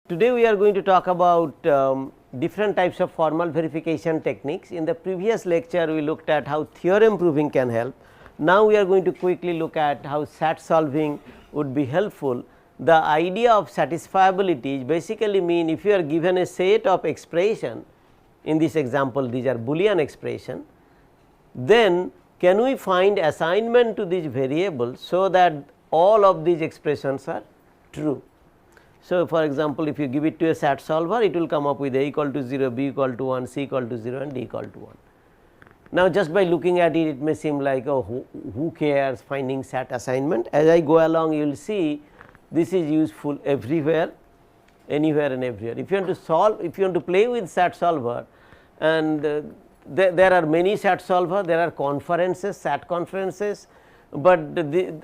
Today we are going to talk about different types of formal verification techniques. In the previous lecture we looked at how theorem proving can help. Now we are going to quickly look at how SAT solving would be helpful. The idea of satisfiability basically mean if you are given a set of expression, in this example these are Boolean expression, then can we find assignment to these variables so that all of these expressions are true. So, for example, if you give it to a SAT solver, it will come up with A equal to 0, B equal to 1, C equal to 0 and D equal to 1. Now, just by looking at it, it may seem like, oh, who cares finding SAT assignment. As I go along, you will see this is useful everywhere, anywhere and everywhere. If you want to solve, if you want to play with SAT solver, and there are many SAT solver, there are conferences, SAT conferences, but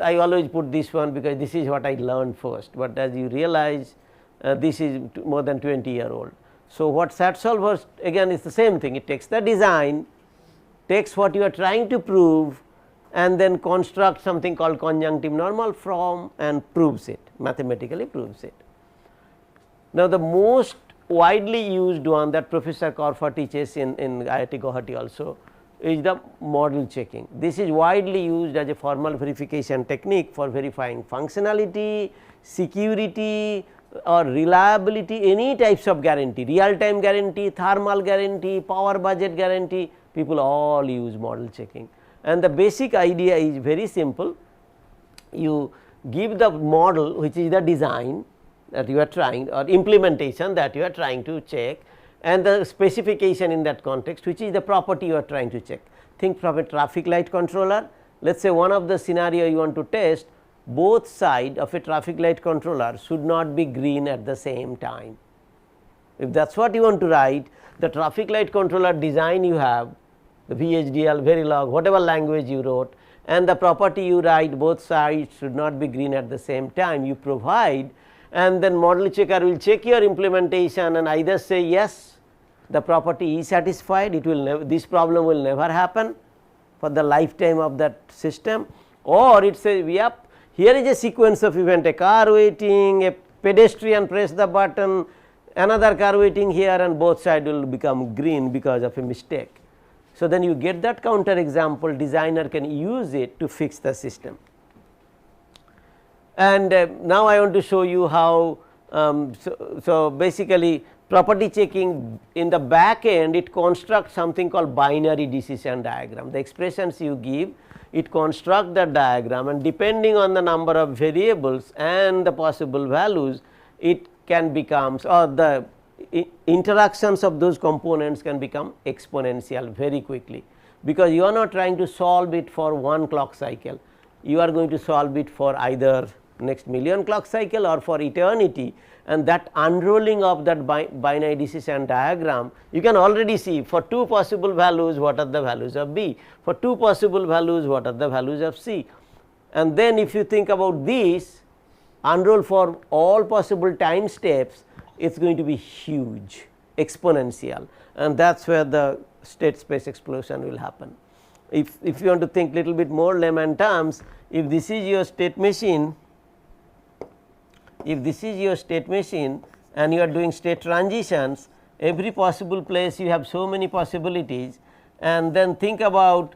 I always put this one because this is what I learned first, but as you realize this is more than 20-year-old. So, what SAT solvers again is the same thing, it takes the design, takes what you are trying to prove and then construct something called conjunctive normal form and proves it, mathematically proves it. Now, the most widely used one that Professor Korfa teaches in IIT Guwahati also is the model checking. This is widely used as a formal verification technique for verifying functionality, security or reliability, any types of guarantee, real time guarantee, thermal guarantee, power budget guarantee, people all use model checking. And the basic idea is very simple, you give the model which is the design that you are trying or implementation that you are trying to check, and the specification in that context which is the property you are trying to check. Think from a traffic light controller, let us say one of the scenario you want to test, both side of a traffic light controller should not be green at the same time. If that is what you want to write, the traffic light controller design you have, the VHDL, Verilog, whatever language you wrote, and the property you write both sides should not be green at the same time, you provide, and then model checker will check your implementation and either say yes, the property is satisfied, it will never, this problem will never happen for the lifetime of that system, or it says yep, here is a sequence of event, a car waiting, a pedestrian press the button, another car waiting here and both sides will become green because of a mistake. So, then you get that counter example, designer can use it to fix the system. And now I want to show you how, so basically property checking in the back end, it constructs something called binary decision diagram. The expressions you give, it constructs the diagram, and depending on the number of variables and the possible values, it can become, or the interactions of those components can become exponential very quickly, because you are not trying to solve it for one clock cycle, you are going to solve it for either next million clock cycle or for eternity, and that unrolling of that binary decision diagram, you can already see for two possible values what are the values of B, for two possible values what are the values of C, and then if you think about this unroll for all possible time steps, it is going to be huge, exponential, and that is where the state space explosion will happen. If you want to think little bit more layman terms, if this is your state machine, if this is your state machine and you are doing state transitions, every possible place you have so many possibilities, and then think about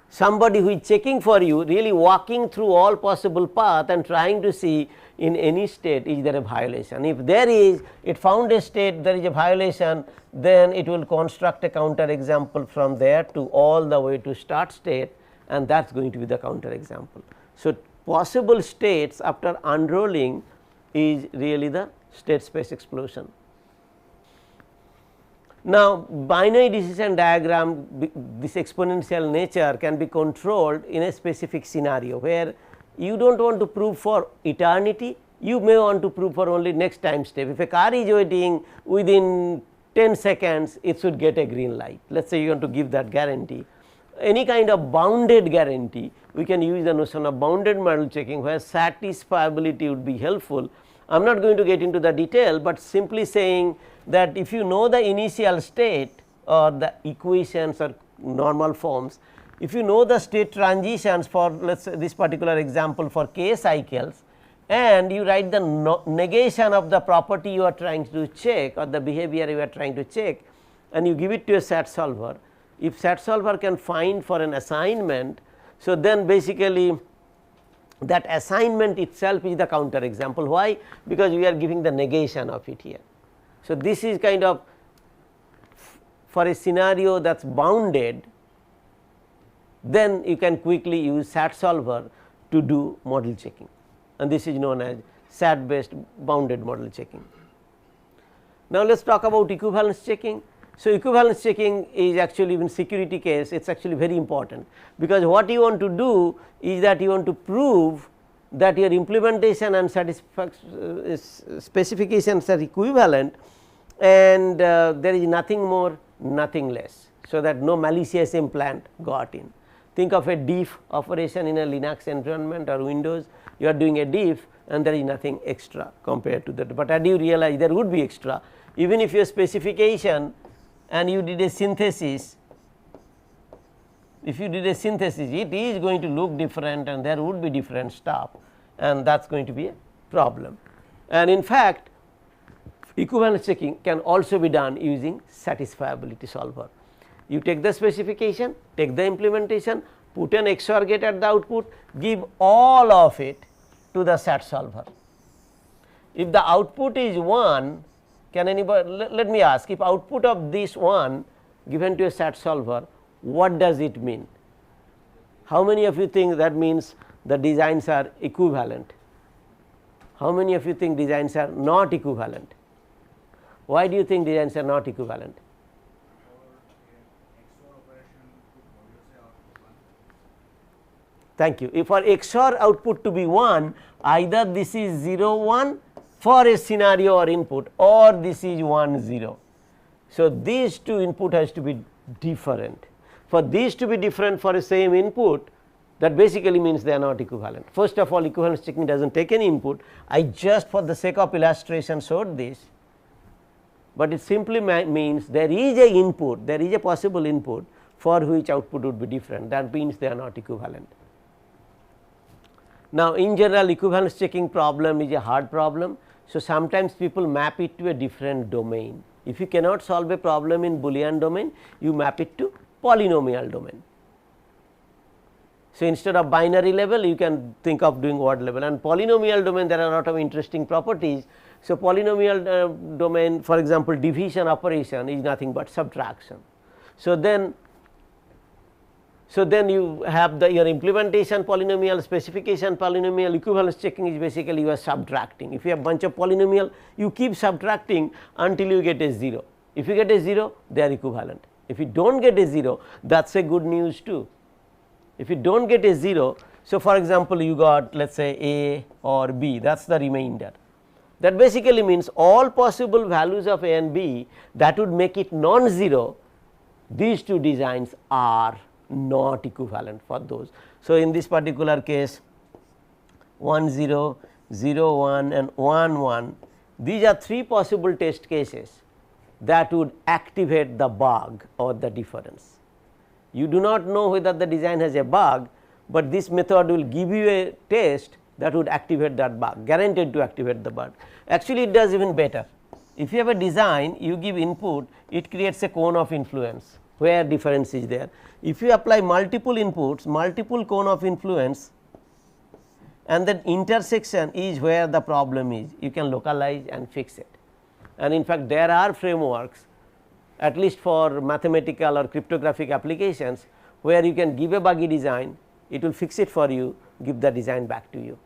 somebody who is checking for you, really walking through all possible path and trying to see in any state is there a violation. If there is, it found a state there is a violation, then it will construct a counter example from there to all the way to start state, and that is going to be the counter example. So, possible states after unrolling is really the state space explosion. Now, binary decision diagram, this exponential nature can be controlled in a specific scenario where you do not want to prove for eternity, you may want to prove for only next time step. If a car is waiting within 10 seconds, it should get a green light. Let us say you want to give that guarantee. Any kind of bounded guarantee, we can use the notion of bounded model checking where satisfiability would be helpful. I am not going to get into the detail, but simply saying that if you know the initial state or the equations or normal forms, if you know the state transitions for let us say this particular example for k cycles, and you write the negation of the property you are trying to check or the behavior you are trying to check, and you give it to a SAT solver. If SAT solver can find for an assignment, so then basically that assignment itself is the counter example. Why? Because we are giving the negation of it here. So, this is kind of for a scenario that is bounded, then you can quickly use SAT solver to do model checking, and this is known as SAT based bounded model checking. Now, let us talk about equivalence checking. So, equivalence checking is actually in security case, it is actually very important, because what you want to do is that you want to prove that your implementation and specifications are equivalent, and there is nothing more, nothing less. So, that no malicious implant got in. Think of a diff operation in a Linux environment or Windows, you are doing a diff and there is nothing extra compared to that, but as you realize there would be extra. Even if your specification and you did a synthesis, if you did a synthesis, it is going to look different and there would be different stuff, and that is going to be a problem. And in fact, equivalence checking can also be done using satisfiability solver. You take the specification, take the implementation, put an XOR gate at the output, give all of it to the SAT solver. If the output is 1, can anybody, let me ask, if output of this 1 given to a SAT solver, what does it mean? How many of you think that means the designs are equivalent? How many of you think designs are not equivalent? Why do you think designs are not equivalent? Thank you. If for XOR output to be 1, either this is 0 1 for a scenario or input, or this is 1 0. So, these two input has to be different. For these to be different for a same input, that basically means they are not equivalent. First of all, equivalence checking does not take any input. I just for the sake of illustration showed this, but it simply means there is a input, there is a possible input for which output would be different, that means they are not equivalent. Now, in general equivalence checking problem is a hard problem. So, sometimes people map it to a different domain. If you cannot solve a problem in Boolean domain, you map it to polynomial domain. So, instead of binary level, you can think of doing word level, and polynomial domain there are a lot of interesting properties. So, polynomial domain, for example, division operation is nothing but subtraction. So, then you have your implementation polynomial, specification polynomial, equivalence checking is basically you are subtracting. If you have bunch of polynomial, you keep subtracting until you get a 0. If you get a 0, they are equivalent. If you do not get a 0, that is a good news too. If you do not get a 0, so for example, you got let us say A or B, that is the remainder. That basically means all possible values of A and B that would make it non-zero, these two designs are not equivalent for those. So, in this particular case 1 0, 0 1 and 1 1, these are 3 possible test cases that would activate the bug or the difference. You do not know whether the design has a bug, but this method will give you a test that would activate that bug, guaranteed to activate the bug. Actually, it does even better. If you have a design, you give input, it creates a cone of influence where difference is there. If you apply multiple inputs, multiple cone of influence, and that intersection is where the problem is, you can localize and fix it. And in fact, there are frameworks at least for mathematical or cryptographic applications where you can give a buggy design, it will fix it for you, give the design back to you.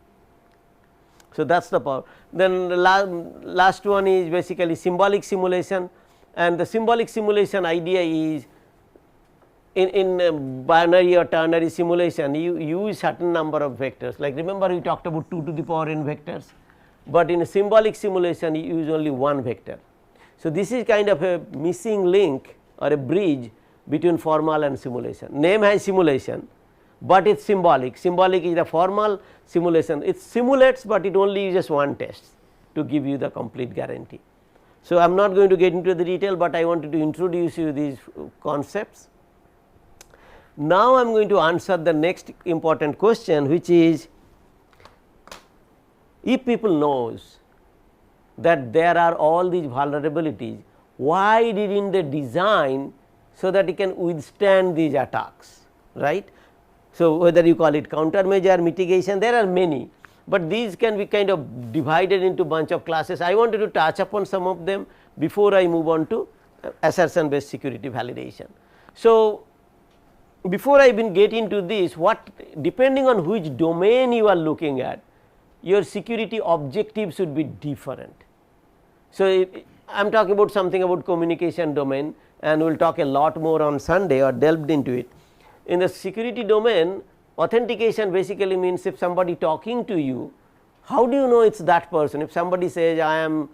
So, that is the power. Then the last one is basically symbolic simulation, and the symbolic simulation idea is in binary or ternary simulation you use certain number of vectors, like remember we talked about 2 to the power n vectors, but in a symbolic simulation you use only one vector. So, this is kind of a missing link or a bridge between formal and simulation. Name has simulation, but it is symbolic. Symbolic is the formal simulation, it simulates, but it only uses one test to give you the complete guarantee. So, I am not going to get into the detail, but I wanted to introduce you these concepts. Now, I am going to answer the next important question, which is If people knows that there are all these vulnerabilities, why didn't they design so that it can withstand these attacks, right. So, whether you call it countermeasure, mitigation, there are many, but these can be kind of divided into bunch of classes. I wanted to touch upon some of them before I move on to assertion based security validation. So, before I even get into this, what depending on which domain you are looking at, your security objective should be different. So, I am talking about something about communication domain, and we will talk a lot more on Sunday or delved into it. In the security domain, authentication basically means if somebody talking to you, how do you know it is that person? If somebody says I am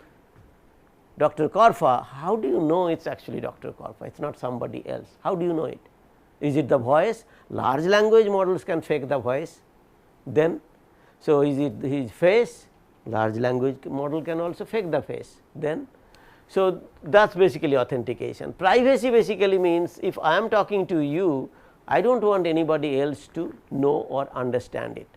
Dr. Korfa, how do you know it is actually Dr. Korfa? It is not somebody else. How do you know it? Is it the voice? Large language models can fake the voice. Then, so is it his face? Large language model can also fake the face. Then, so that is basically authentication. Privacy basically means if I am talking to you, I do not want anybody else to know or understand it.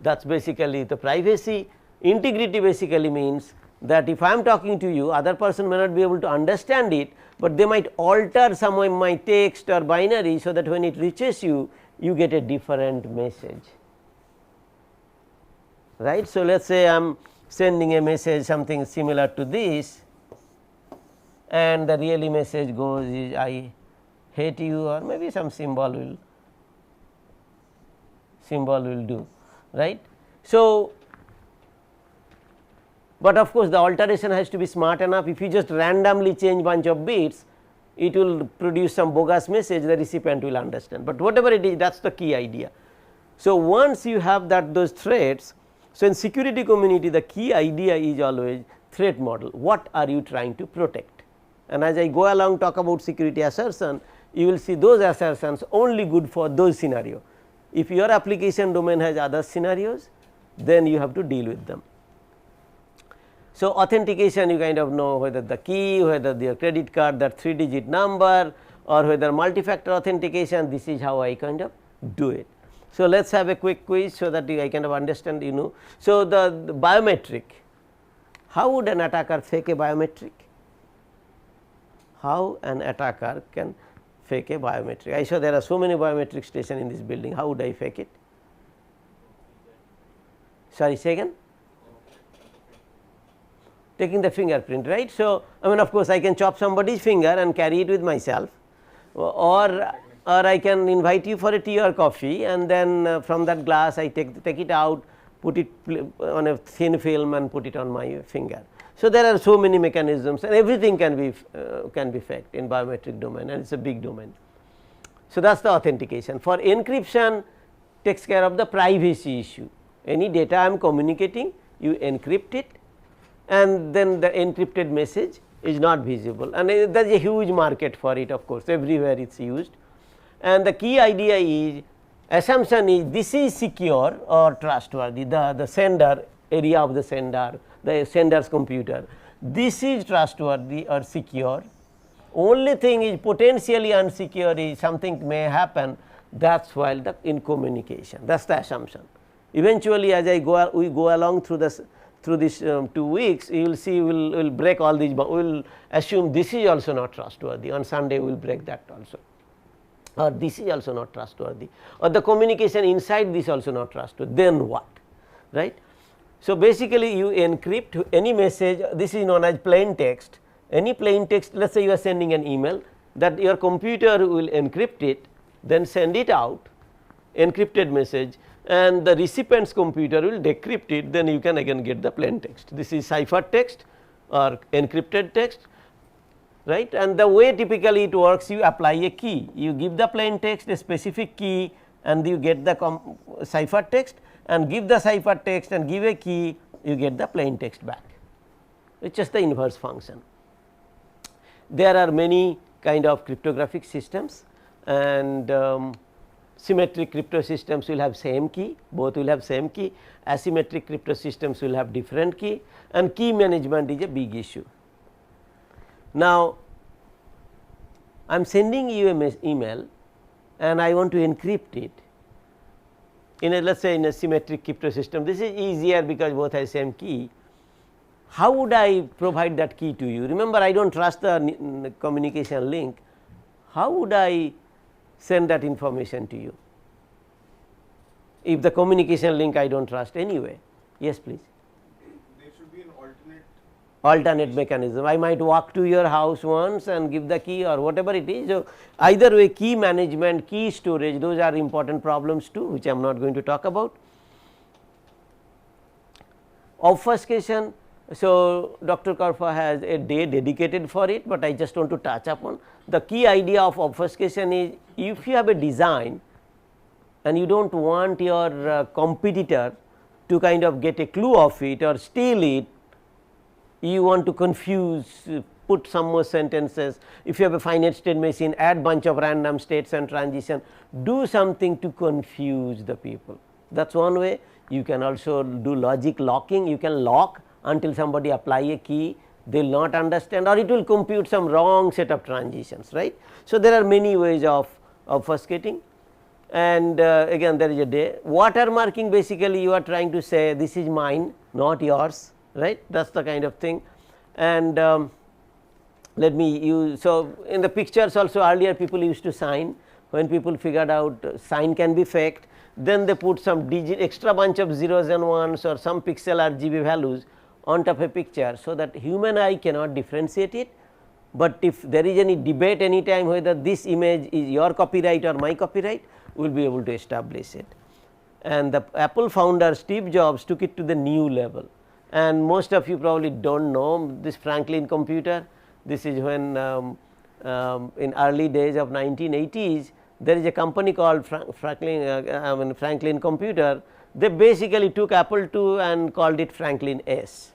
That is basically the privacy. Integrity basically means that if I am talking to you, other person may not be able to understand it, but they might alter some of my text or binary, so that when it reaches you, you get a different message, right. So, let us say I am sending a message something similar to this, and the really message goes is I hate you, or maybe some symbol will do, right. So, but of course, the alteration has to be smart enough. If you just randomly change bunch of bits, it will produce some bogus message, the recipient will understand, but whatever it is, that is the key idea. So, once you have those threats, so in security community the key idea is always threat model, what are you trying to protect, and as I go along talk about security assertion, you will see those assertions only good for those scenario. If your application domain has other scenarios, then you have to deal with them. So, authentication you kind of know whether the key, whether the credit card, that 3-digit number, or whether multi-factor authentication, this is how I kind of do it. So, let us have a quick quiz so that I kind of understand, you know. So, the biometric, how would an attacker fake a biometric? How an attacker can fake a biometric? I saw there are so many biometric stations in this building, how would I fake it? Sorry, say again? Taking the fingerprint, right. So, I mean of course, I can chop somebody's finger and carry it with myself, or I can invite you for a tea or coffee, and then from that glass I take it out, put it on a thin film and put it on my finger. So, there are so many mechanisms, and everything can be faked in biometric domain, and it is a big domain. So, that is the authentication. For encryption, takes care of the privacy issue. Any data I am communicating, you encrypt it, and then the encrypted message is not visible, and there is a huge market for it, of course, everywhere it is used. And the key idea is, assumption is this is secure or trustworthy, the sender area of the sender's computer, this is trustworthy or secure. Only thing is potentially unsecure is something may happen, that is while in communication, that is the assumption. Eventually, as we go along through these 2 weeks, you will see we will break all these, we will assume this is also not trustworthy, on Sunday we will break that also, or this is also not trustworthy, or the communication inside this also not trustworthy, then what, right. So, basically you encrypt any message, this is known as plain text, any plain text, let us say you are sending an email, that your computer will encrypt it, then send it out, encrypted message, and the recipient's computer will decrypt it, then you can again get the plain text. This is cipher text or encrypted text, right. And the way typically it works, you apply a key, you give the plain text a specific key, and you get the cipher text, and give the cipher text and give a key, you get the plain text back. It is just the inverse function. There are many kind of cryptographic systems, and symmetric crypto systems will have same key, both will have same key, asymmetric crypto systems will have different key, and key management is a big issue. Now, I am sending you a email and I want to encrypt it. in a, let us say in a symmetric crypto system, this is easier because both have same key. How would I provide that key to you? Remember, I do not trust the communication link. How would I send that information to you if the communication link I do not trust anyway? Yes, please. There should be an alternate mechanism. I might walk to your house once and give the key or whatever it is. So, either way, key management, key storage, those are important problems too, which I am not going to talk about. Obfuscation. So, Dr. Karfa has a day dedicated for it, but I just want to touch upon the key idea of obfuscation is if you have a design and you do not want your competitor to kind of get a clue of it or steal it, you want to confuse, put some more sentences. If you have a finite state machine, add bunch of random states and transition, do something to confuse the people. That is one way. You can also do logic locking, you can lock until somebody apply a key, they will not understand or it will compute some wrong set of transitions, right. So, there are many ways of obfuscating, and again there is a day. Watermarking, basically you are trying to say this is mine, not yours, right, that is the kind of thing. And let me use, so in the pictures also earlier people used to sign, when people figured out sign can be faked, then they put some digit extra bunch of zeros and ones or some pixel RGB values on top of a picture, so that human eye cannot differentiate it, but if there is any debate any time whether this image is your copyright or my copyright, we will be able to establish it. And the Apple founder Steve Jobs took it to the new level, and most of you probably do not know this Franklin computer. This is when in early days of 1980s there is a company called Franklin Computer. They basically took Apple II and called it Franklin S,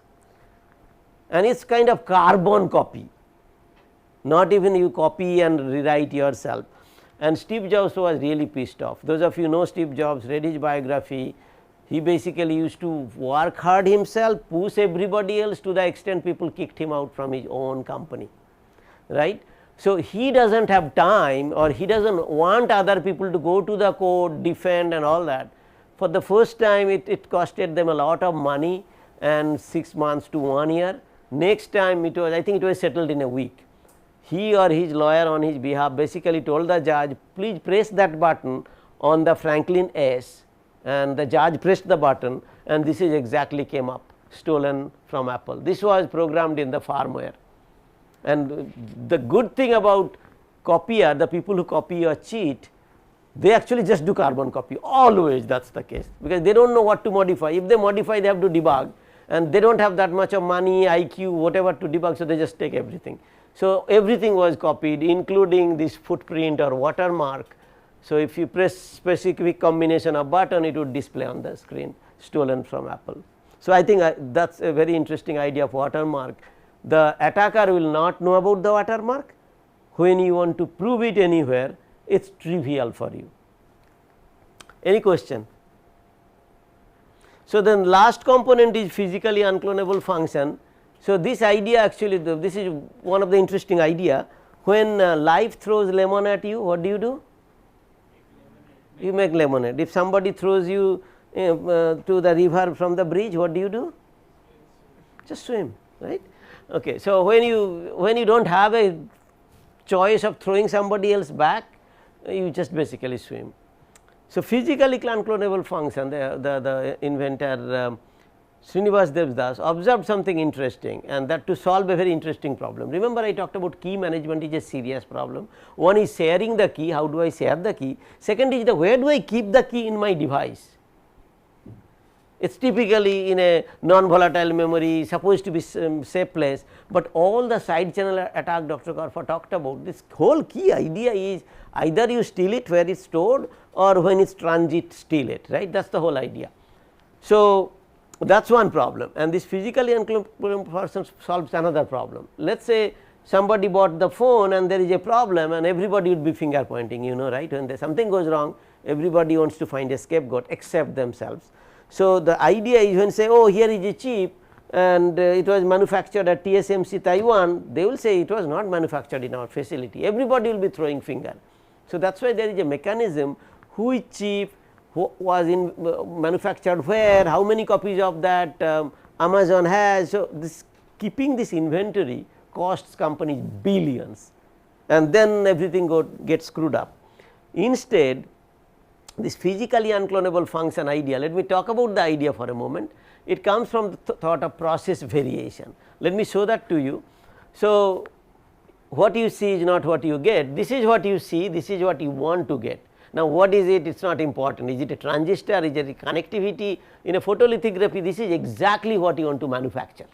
and it is kind of carbon copy, not even you copy and rewrite yourself. And Steve Jobs was really pissed off. Those of you know Steve Jobs, read his biography, he basically used to work hard himself, push everybody else to the extent people kicked him out from his own company, right. So, he does not have time or he does not want other people to go to the court, defend and all that. For the first time it costed them a lot of money and 6 months to 1 year. Next time it was, I think it was settled in a week. He or his lawyer on his behalf basically told the judge, please press that button on the Franklin S, and the judge pressed the button and this is exactly came up, stolen from Apple. This was programmed in the firmware. And the good thing about copier, the people who copy or cheat, they actually just do carbon copy, always that is the case, because they do not know what to modify. If they modify, they have to debug, and they do not have that much of money, IQ, whatever to debug, so they just take everything. So, everything was copied, including this footprint or watermark. So, if you press specific combination of button, it would display on the screen, stolen from Apple. So, I think that is a very interesting idea of watermark. The attacker will not know about the watermark. When you want to prove it anywhere, it is trivial for you. Any question? So, then last component is physically unclonable function. So, this idea actually this is one of the interesting idea. When life throws lemon at you, what do? You make lemonade. If somebody throws you to the river from the bridge, what do? Just swim, right. Okay. So, when you do not have a choice of throwing somebody else back, you just basically swim. So, physically unclonable function, the inventor Srinivas Devdas observed something interesting, and that to solve a very interesting problem. Remember, I talked about key management is a serious problem. One is sharing the key, how do I share the key? Second is where do I keep the key in my device? It is typically in a non-volatile memory, supposed to be safe place, but all the side channel attack Dr. Karfa talked about, this whole key idea is either you steal it where it is stored or when it is transit steal it, right, that is the whole idea. So, that is one problem, and this physically unclonable function solves another problem. Let us say somebody bought the phone and there is a problem and everybody would be finger pointing, you know, right, when something goes wrong everybody wants to find a scapegoat except themselves. So, the idea is when say, oh, here is a chip and it was manufactured at TSMC Taiwan, they will say it was not manufactured in our facility, everybody will be throwing finger. So, that is why there is a mechanism who is cheap, was in manufactured where, how many copies of that Amazon has. So, this keeping this inventory costs companies billions, and then everything gets screwed up. Instead, this physically unclonable function idea, let me talk about the idea for a moment. It comes from the thought of process variation. Let me show that to you. So, what you see is not what you get, this is what you see, this is what you want to get. Now, what is it? It is not important. Is it a transistor? Is it a connectivity? In a photolithography, this is exactly what you want to manufacture.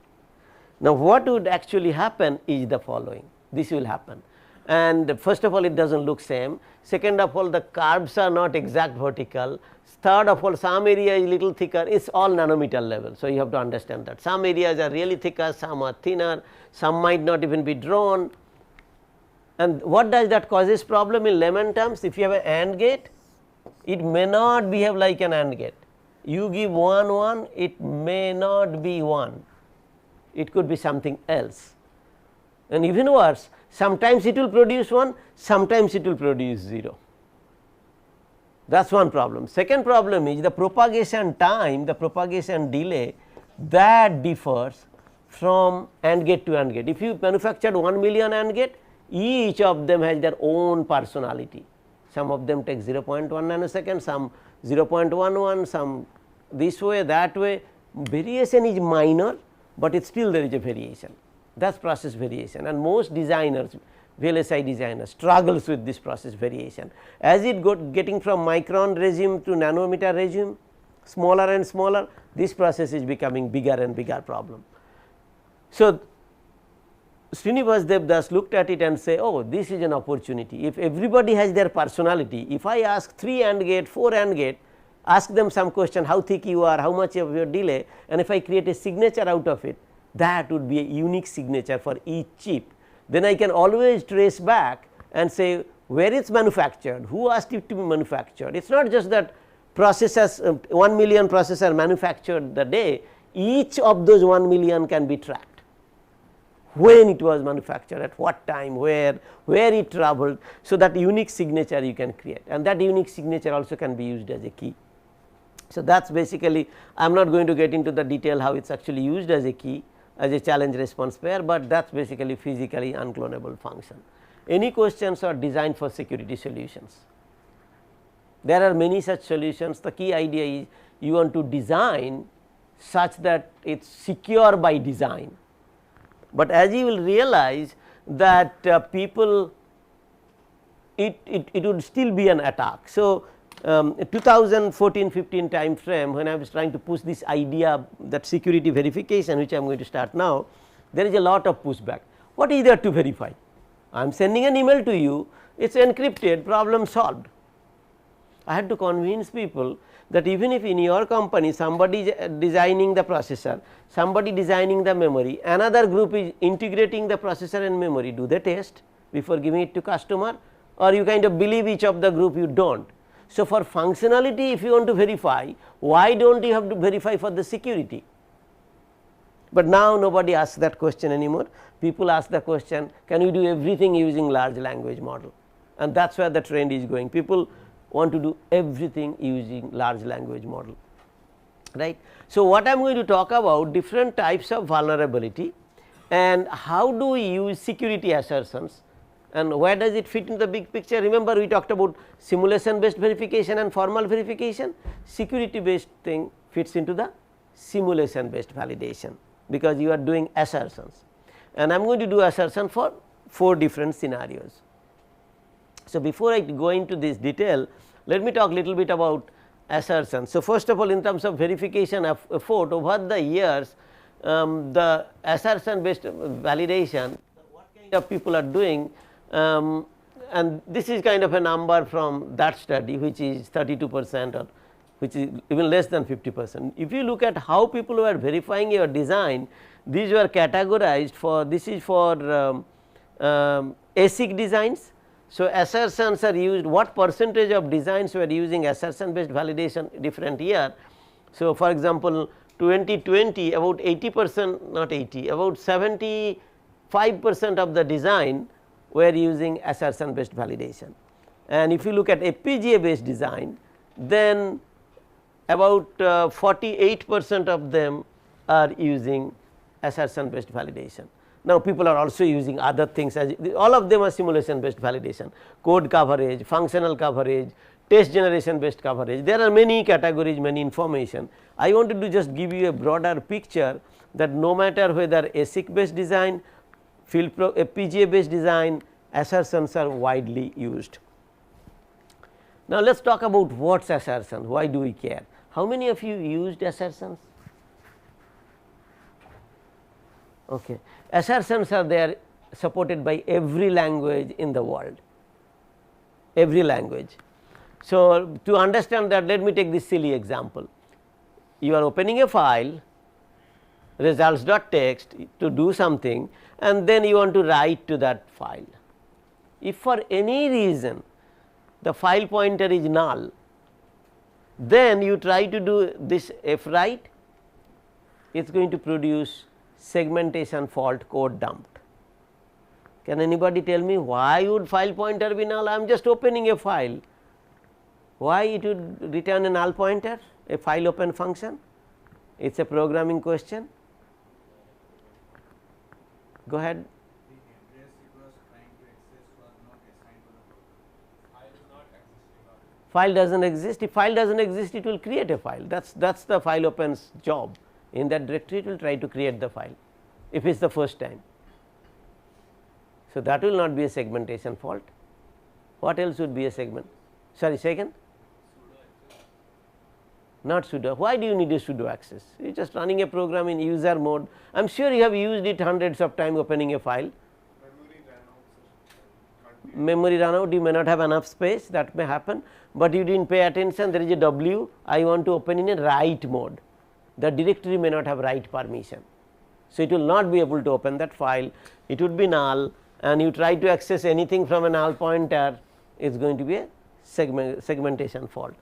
Now, what would actually happen is the following, this will happen, and first of all it does not look same, second of all the curves are not exact vertical, third of all some area is little thicker, it is all nanometer level. So, you have to understand that some areas are really thicker, some are thinner, some might not even be drawn. And what does that causes problem in layman terms? If you have an AND gate, it may not behave like an AND gate. You give 1 1, it may not be 1, it could be something else. And even worse, sometimes it will produce 1, sometimes it will produce 0. That is one problem. Second problem is the propagation time, the propagation delay, that differs from AND gate to AND gate. If you manufactured 1 million AND gate, each of them has their own personality. Some of them take 0.1 nanosecond, some 0.11, some this way, that way. Variation is minor, but it still there is a variation. That is process variation, and most designers, VLSI designers struggles with this process variation. As it getting from micron regime to nanometer regime, smaller and smaller, this process is becoming bigger and bigger problem. So, Srinivas Devdas looked at it and say, oh, this is an opportunity. If everybody has their personality, if I ask 3 AND gate, 4 AND gate, ask them some question, how thick you are, how much of your delay, and if I create a signature out of it, that would be a unique signature for each chip. Then I can always trace back and say where it is manufactured, who asked it to be manufactured. It is not just that processors, 1 million processor manufactured the day, each of those 1 million can be tracked. When it was manufactured, at what time, where it traveled. So, that unique signature you can create, and that unique signature also can be used as a key. So, that is basically, I am not going to get into the detail how it is actually used as a key, as a challenge response pair, but that is basically physically unclonable function. Any questions or design for security solutions? There are many such solutions. The key idea is you want to design such that it is secure by design. But as you will realize that people, it would still be an attack. So, 2014-15 time frame, when I was trying to push this idea that security verification, which I am going to start now, there is a lot of pushback. What is there to verify? I am sending an email to you, it is encrypted, problem solved. I had to convince people that even if in your company somebody is designing the processor, somebody designing the memory, another group is integrating the processor and memory, do they test before giving it to customer, or you kind of believe each of the group, you do not. So, for functionality, if you want to verify, why do not you have to verify for the security? But now nobody asks that question anymore. People ask the question, can you do everything using large language model? And that is where the trend is going. People want to do everything using large language model, right. So, what I am going to talk about different types of vulnerability and how do we use security assertions and where does it fit into the big picture. Remember, we talked about simulation based verification and formal verification. Security based thing fits into the simulation based validation, because you are doing assertions, and I am going to do assertion for 4 different scenarios. So, before I go into this detail, let me talk little bit about assertion. So, first of all, in terms of verification effort over the years, the assertion based validation, what kind of people are doing, and this is kind of a number from that study, which is 32% or which is even less than 50%. If you look at how people were verifying your design, these were categorized for, this is for ASIC designs. So, assertions are used, what percentage of designs were using assertion based validation different year. So, for example, 2020 about 80%, not 80, about 75% of the design were using assertion based validation. And if you look at FPGA based design, then about 48% of them are using assertion based validation. Now, people are also using other things, as all of them are simulation based validation, code coverage, functional coverage, test generation based coverage. There are many categories, many information. I wanted to just give you a broader picture that no matter whether ASIC based design, FPGA based design, assertions are widely used. Now, let us talk about what is assertion, why do we care. How many of you used assertions? Okay. Assertions are there supported by every language in the world, every language. So, to understand that, let me take this silly example. You are opening a file results.txt to do something, and then you want to write to that file. If for any reason the file pointer is null, then you try to do this fwrite, it is going to produce segmentation fault code dumped. Can anybody tell me why would file pointer be null? I am just opening a file. Why it would return a null pointer, a file open function? It is a programming question. Go ahead. File does not exist. If file does not exist, it will create a file. That is the file open's job. In that directory, it will try to create the file if it is the first time. So, that will not be a segmentation fault. What else would be a segment? Sorry, second? Not sudo. Why do you need a sudo access? You are just running a program in user mode. I am sure you have used it hundreds of times opening a file. Memory run out, you may not have enough space, that may happen, but you did not pay attention. There is a W, I want to open in a write mode. The directory may not have write permission. So, it will not be able to open that file, it would be null, and you try to access anything from a null pointer, it is going to be a segmentation fault.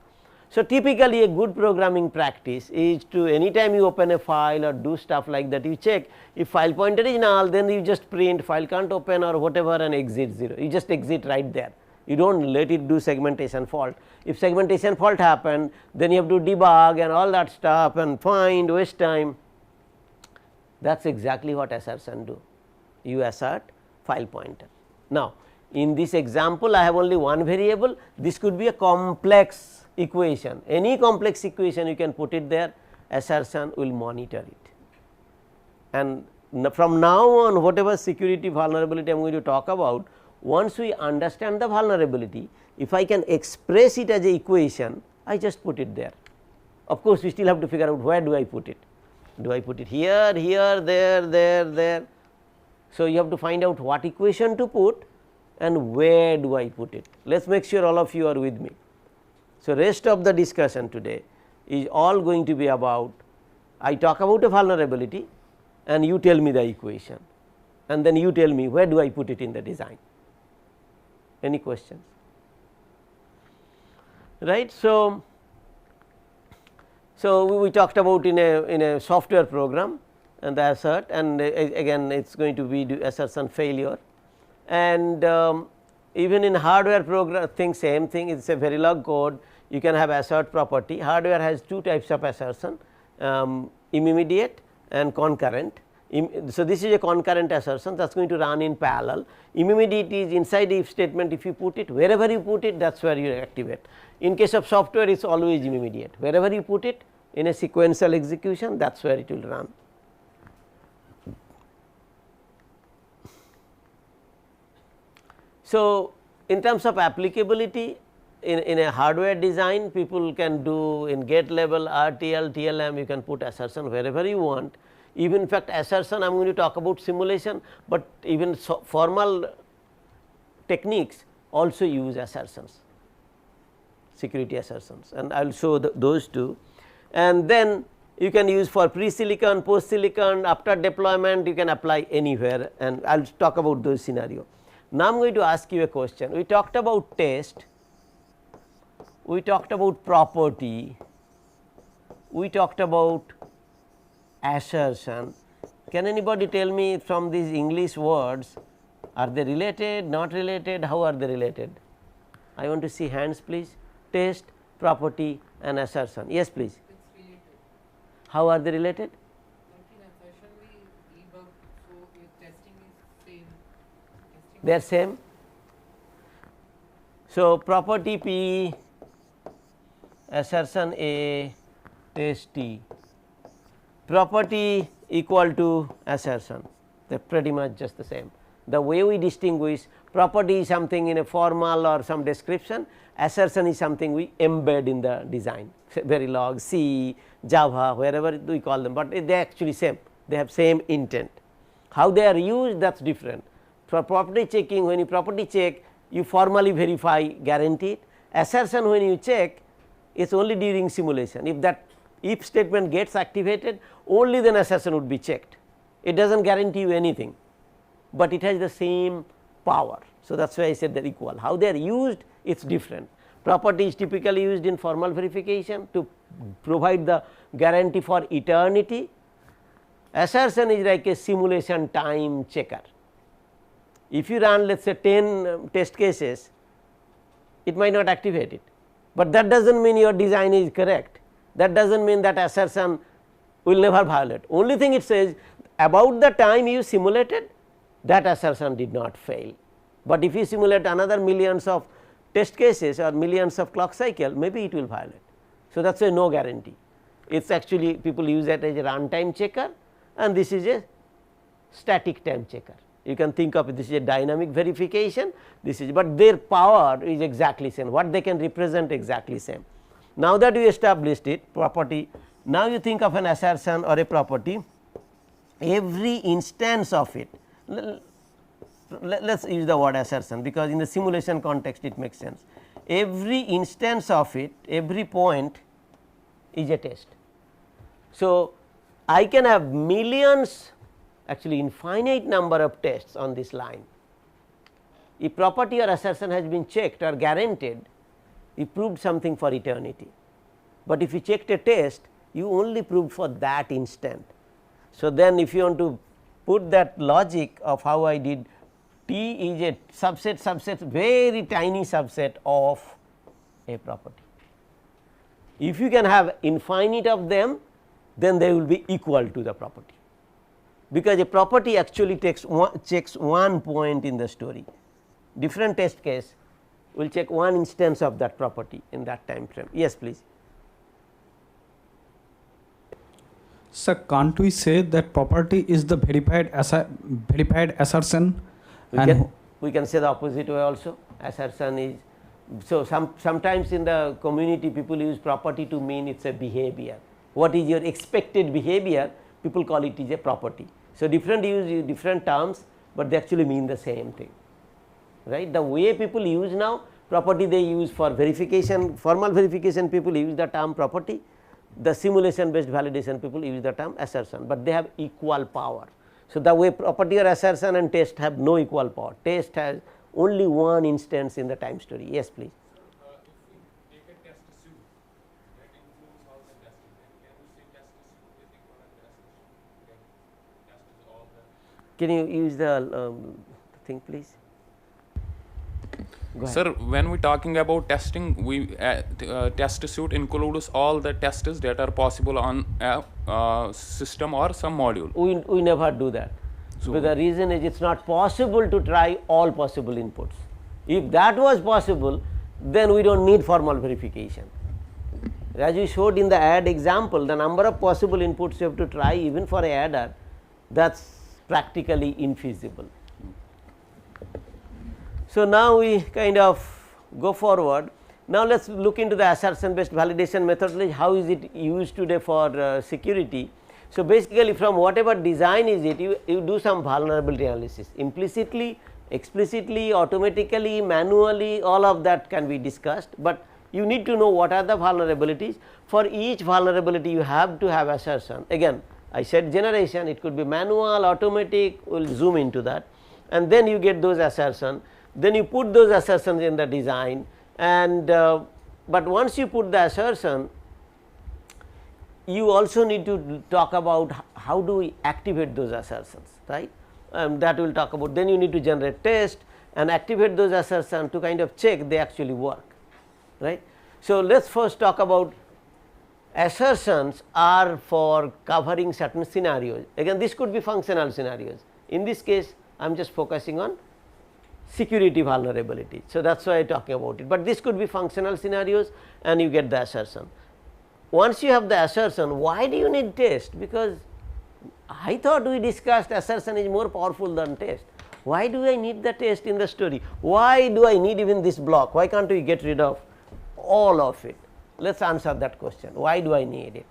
So, typically a good programming practice is to anytime you open a file or do stuff like that, you check if file pointer is null, then you just print file can't open or whatever and exit 0, you just exit right there. You do not let it do segmentation fault. If segmentation fault happened, then you have to debug and all that stuff and find, waste time. That is exactly what assertion do. You assert file pointer. Now, in this example, I have only one variable. This could be a complex equation. Any complex equation you can put it there, assertion will monitor it. And from now on, whatever security vulnerability I am going to talk about, once we understand the vulnerability, if I can express it as a equation, I just put it there. Of course, we still have to figure out where do I put it. Do I put it here, here, there? So, you have to find out what equation to put and where do I put it. Let us make sure all of you are with me. So, rest of the discussion today is all going to be about, I talk about a vulnerability and you tell me the equation, and then you tell me where do I put it in the design. Any questions? Right. So, we talked about in a software program and the assert, and again it is going to be assertion failure, and even in hardware program thing, same thing, it is a Verilog code. You can have assert property. Hardware has two types of assertion, immediate and concurrent. So, this is a concurrent assertion that is going to run in parallel. Immediate is inside the if statement, if you put it, wherever you put it, that is where you activate. In case of software, it is always immediate, wherever you put it in a sequential execution, that is where it will run. So, in terms of applicability, in a hardware design, people can do in gate level, RTL, TLM, you can put assertion wherever you want. Even in fact, assertion I am going to talk about simulation, but even formal techniques also use assertions, security assertions, and I will show those two. And then you can use for pre-silicon, post-silicon, after deployment, you can apply anywhere, and I will talk about those scenarios. Now, I am going to ask you a question. We talked about test, we talked about property, we talked about assertion. Can anybody tell me from these English words, are they related, not related, how are they related? I want to see hands please. Test, property and assertion. Yes, please. It's related. How are they related? Like in assertion we debug, so if testing is same. Testing They are same. So, property P, assertion A, test T, property equal to assertion, they are pretty much just the same. The way we distinguish, property is something in a formal or some description, assertion is something we embed in the design, Verilog, C, Java, wherever we call them, but they are actually same, they have same intent. How they are used, that is different. For property checking, when you property check, you formally verify guaranteed. Assertion, when you check, is only during simulation. If that if statement gets activated, only then assertion would be checked. It does not guarantee you anything, but it has the same power. So, that is why I said they are equal. How they are used, it is different. Property is typically used in formal verification to provide the guarantee for eternity. Assertion is like a simulation time checker. If you run, let us say 10 test cases, it might not activate it, but that does not mean your design is correct, that does not mean that assertion will never violate. Only thing it says, about the time you simulated, that assertion did not fail, but if you simulate another millions of test cases or millions of clock cycle, maybe it will violate. So, that is why no guarantee. It is actually people use that as a runtime checker, and this is a static time checker. You can think of it, this is a dynamic verification, this is, but their power is exactly same, what they can represent exactly same. Now that we established it, property, now you think of an assertion or a property, every instance of it, let us use the word assertion, because in the simulation context it makes sense. Every instance of it, every point is a test. So, I can have millions, actually infinite number of tests on this line. If property or assertion has been checked or guaranteed, you proved something for eternity, but if you checked a test, you only proved for that instant. So, then if you want to put that logic of how I did, T is a subset very tiny subset of a property. If you can have infinite of them, then they will be equal to the property, because a property actually checks one point in the story. Different test case will check one instance of that property in that time frame. Yes, please. Sir, can't we say that property is the verified assertion? We can say the opposite way also. Assertion is, so sometimes in the community people use property to mean it is a behavior. What is your expected behavior? People call it is a property. So, different use different terms, but they actually mean the same thing, right. The way people use now, property they use for verification, formal verification people use the term property, the simulation based validation people use the term assertion, but they have equal power. So, the way property or assertion and test have no equal power, test has only one instance in the time story. Yes, please. If we take a test suite that includes all the testing, then can we say test suite is equivalent to assertion? Then test is all the. Can you use the thing, please? Go ahead. Sir, when we talking about testing, we test suite includes all the tests that are possible on a system or some module. We never do that. So, the reason is it is not possible to try all possible inputs. If that was possible, then we do not need formal verification. As we showed in the add example, the number of possible inputs you have to try even for a adder, that is practically infeasible. So, now we kind of go forward. Now, let us look into the assertion based validation methodology, how is it used today for security. So, basically from whatever design is it, you do some vulnerability analysis implicitly, explicitly, automatically, manually, all of that can be discussed, but you need to know what are the vulnerabilities. For each vulnerability you have to have assertion. Again I said generation, it could be manual, automatic, we will zoom into that, and then you get those assertion. Then you put those assertions in the design, and but once you put the assertion, you also need to talk about how do we activate those assertions, right. That we will talk about. Then you need to generate test and activate those assertions to kind of check they actually work, right. So, let us first talk about assertions are for covering certain scenarios. Again, this could be functional scenarios. In this case, I am just focusing on security vulnerability. So, that is why I am talking about it, but this could be functional scenarios and you get the assertion. Once you have the assertion, why do you need test? Because I thought we discussed assertion is more powerful than test. Why do I need the test in the story? Why do I need even this block? Why can't we get rid of all of it? Let us answer that question. Why do I need it?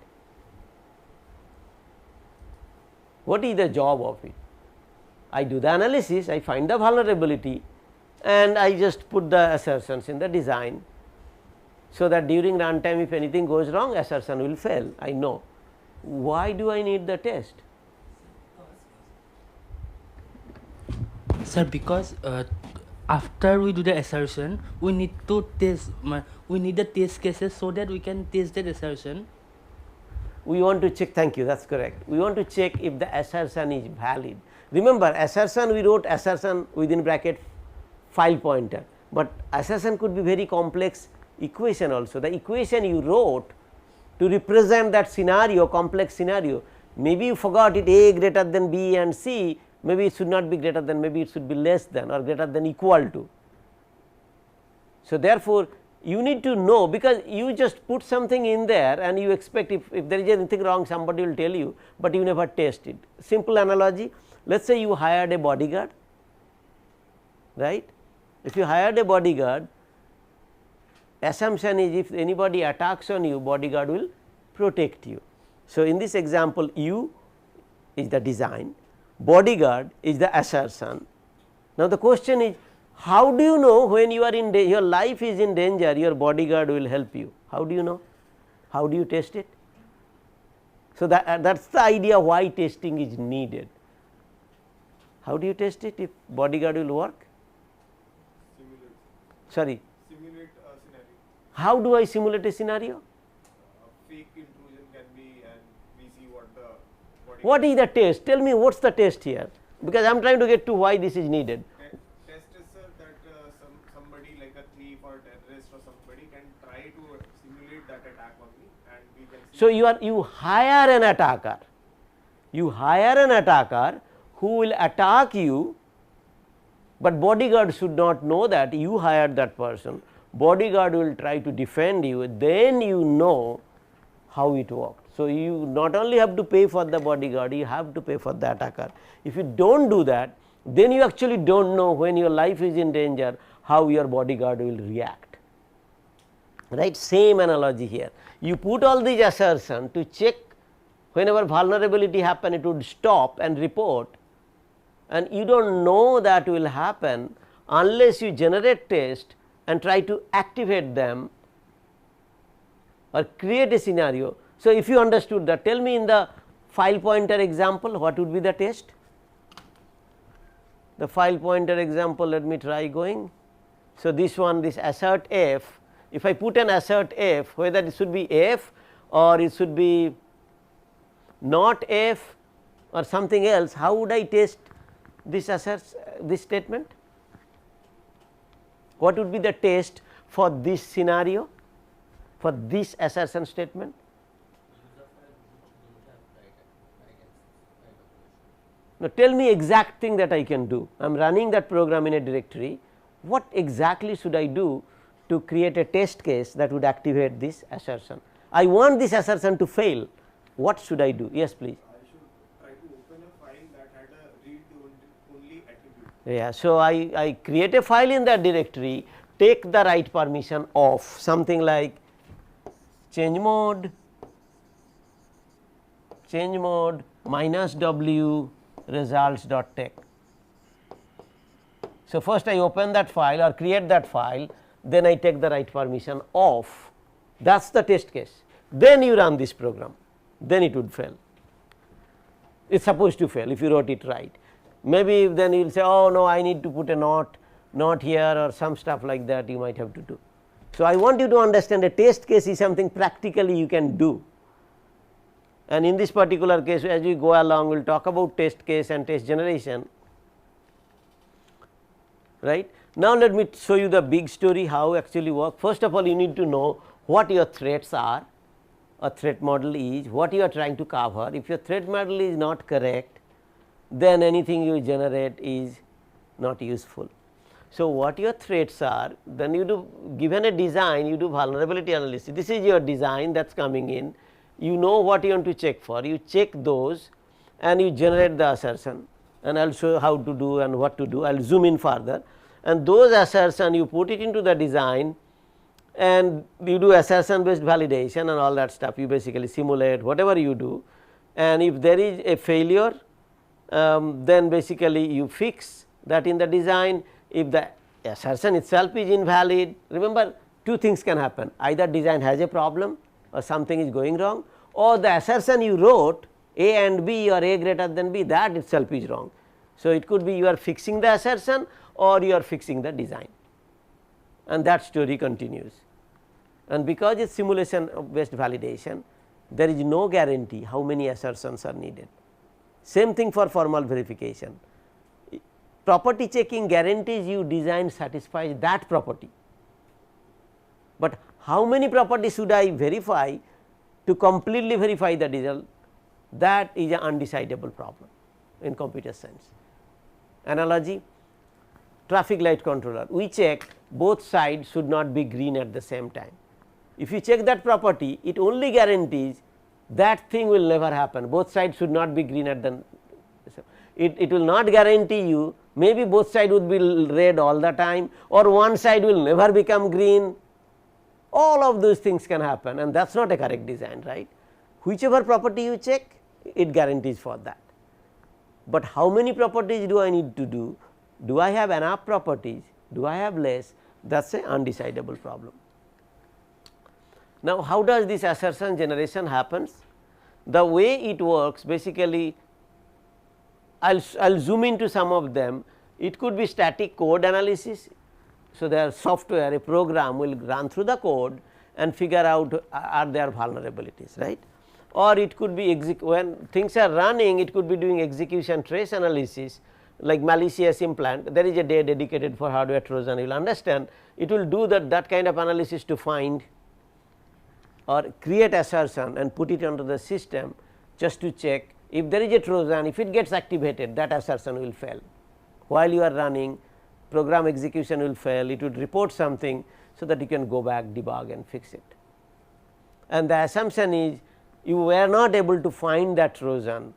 What is the job of it? I do the analysis, I find the vulnerability and I just put the assertions in the design, so that during runtime if anything goes wrong, assertion will fail. I know. Why do I need the test? Sir, because after we do the assertion, we need to test. We need the test cases so that we can test that assertion. We want to check, thank you, that is correct. We want to check if the assertion is valid. Remember, assertion, we wrote assertion within bracket file pointer, but assertion could be very complex equation also. The equation you wrote to represent that scenario, complex scenario, maybe you forgot it, A greater than B and C, maybe it should not be greater than, maybe it should be less than or greater than equal to. So, therefore, you need to know, because you just put something in there and you expect if there is anything wrong somebody will tell you, but you never test it. Simple analogy, let us say you hired a bodyguard, right. If you hired a bodyguard, assumption is if anybody attacks on you, bodyguard will protect you. So, in this example U is the design, bodyguard is the assertion. Now, the question is, how do you know when you are in your life is in danger, your bodyguard will help you? How do you know? How do you test it? So, that is the idea why testing is needed. How do you test it if bodyguard will work? Simulate. Sorry, Simulate a scenario. how do I simulate a scenario? Fake intrusion can be, and we see what the body. What is the test? Tell me what is the test here, because I am trying to get to why this is needed. Test is, sir, that somebody like a thief or terrorist or somebody can try to simulate that attack on me, and we can see. So, you hire an attacker, who will attack you, but bodyguard should not know that you hired that person. Bodyguard will try to defend you, then you know how it works. So, you not only have to pay for the bodyguard, you have to pay for the attacker. If you do not do that, then you actually do not know when your life is in danger how your bodyguard will react, right. Same analogy here, you put all these assertions to check whenever vulnerability happen, it would stop and report, and you do not know that will happen unless you generate test and try to activate them or create a scenario. So, if you understood that, tell me in the file pointer example what would be the test? The file pointer example, let me try going. So, this one, this assert f, if I put an assert f, whether it should be f or it should be not f or something else, how would I test this asserts this statement? What would be the test for this scenario, for this assertion statement? Now, tell me exact thing that I can do. I am running that program in a directory. What exactly should I do to create a test case that would activate this assertion? I want this assertion to fail. What should I do? Yes, please. I should try to open a file that had a read only attribute. Yeah. So, I create a file in that directory, take the write permission off, something like change mode -w results.tex. So, first I open that file or create that file, then I take the write permission off, that is the test case. Then you run this program, then it would fail. It is supposed to fail if you wrote it right. Maybe then you will say, oh no, I need to put a not here or some stuff like that you might have to do. So, I want you to understand a test case is something practically you can do, and in this particular case as we go along we will talk about test case and test generation, right. Now, let me show you the big story how actually work. First of all, you need to know what your threats are, a threat model is, what you are trying to cover. If your threat model is not correct, then anything you generate is not useful. So, what your threats are, then you do, given a design, you do vulnerability analysis. This is your design that is coming in, you know what you want to check for, you check those and you generate the assertion, and I will show how to do and what to do. I will zoom in further, and those assertion you put it into the design and you do assertion based validation and all that stuff. You basically simulate whatever you do, and if there is a failure, then basically you fix that in the design. If the assertion itself is invalid, remember two things can happen, either design has a problem or something is going wrong, or the assertion you wrote A and B or A greater than B, that itself is wrong. So, it could be you are fixing the assertion or you are fixing the design, and that story continues. And because it is simulation based validation, there is no guarantee how many assertions are needed. Same thing for formal verification. Property checking guarantees you design satisfies that property, but how many properties should I verify to completely verify the result, that is an undecidable problem in computer science. Analogy, traffic light controller, we check both sides should not be green at the same time. If you check that property, it only guarantees that thing will never happen, both sides should not be green at the it will not guarantee you, maybe both sides would be red all the time, or one side will never become green. All of those things can happen, and that is not a correct design, right. Whichever property you check, it guarantees for that. But how many properties do I need to do? Do I have enough properties? Do I have less? That is a undecidable problem. Now, how does this assertion generation happens? The way it works, basically I will zoom into some of them. It could be static code analysis. So, their software, a program will run through the code and figure out are there vulnerabilities, right. Or it could be when things are running, it could be doing execution trace analysis, like malicious implant. There is a day dedicated for hardware trojan, you will understand. It will do that kind of analysis to find or create assertion and put it onto the system just to check if there is a trojan, if it gets activated, that assertion will fail. While you are running, program execution will fail, it would report something, so that you can go back, debug and fix it. And the assumption is you were not able to find that trojan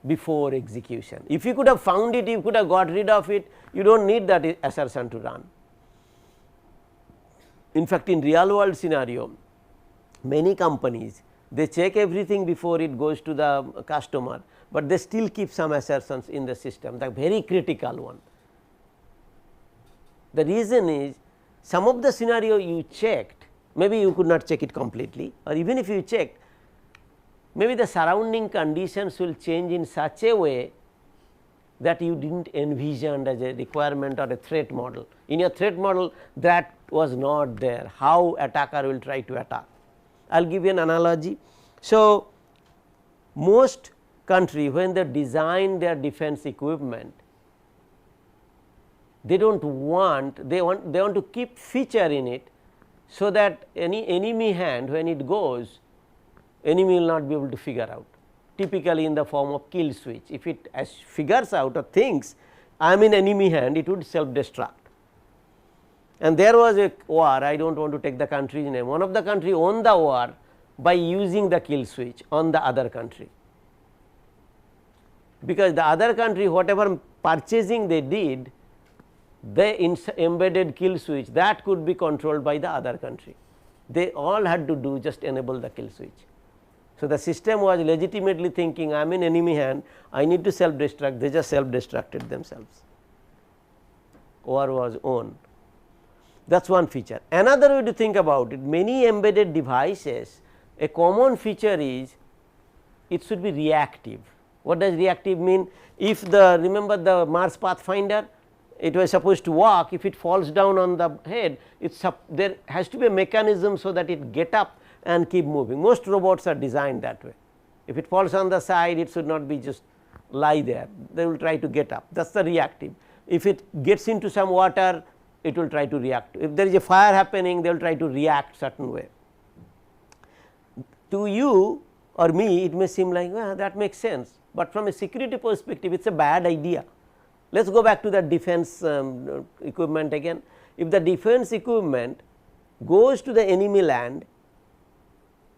before execution. If you could have found it, you could have got rid of it, you do not need that assertion to run. In fact, in real world scenario, many companies, they check everything before it goes to the customer, but they still keep some assertions in the system, the very critical one. The reason is, some of the scenario you checked, maybe you could not check it completely, or even if you checked, maybe the surrounding conditions will change in such a way that you did not envision as a requirement or a threat model. In your threat model, that was not there, how attacker will try to attack. I will give you an analogy. So, most country, when they design their defense equipment, they do not want, they want to keep feature in it, so that any enemy hand, when it goes, enemy will not be able to figure out, typically in the form of kill switch. If it figures out or thinks I am in enemy hand, it would self destruct. And there was a war, I do not want to take the country's name, one of the country won the war by using the kill switch on the other country, because the other country, whatever purchasing they did, they embedded kill switch that could be controlled by the other country. They all had to do just enable the kill switch. So, the system was legitimately thinking I am in enemy hand, I need to self destruct, they just self destructed themselves. War was won. That is one feature. Another way to think about it, many embedded devices, a common feature is it should be reactive. What does reactive mean? If the, remember the Mars Pathfinder, it was supposed to walk, if it falls down on the head, there has to be a mechanism so that it get up and keep moving. Most robots are designed that way. If it falls on the side, it should not be just lie there, they will try to get up, that is the reactive. If it gets into some water, it will try to react. If there is a fire happening, they will try to react certain way. To you or me it may seem like, well, that makes sense, but from a security perspective it is a bad idea. Let us go back to the defense equipment again. If the defense equipment goes to the enemy land,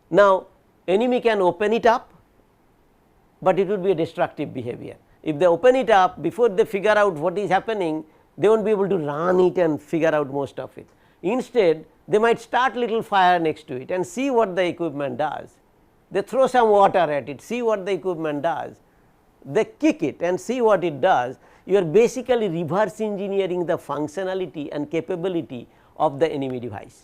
now enemy can open it up, but it would be a destructive behavior. If they open it up, before they figure out what is happening, they will not be able to run it and figure out most of it. Instead, they might start little fire next to it and see what the equipment does. They throw some water at it, see what the equipment does. They kick it and see what it does. You are basically reverse engineering the functionality and capability of the enemy device.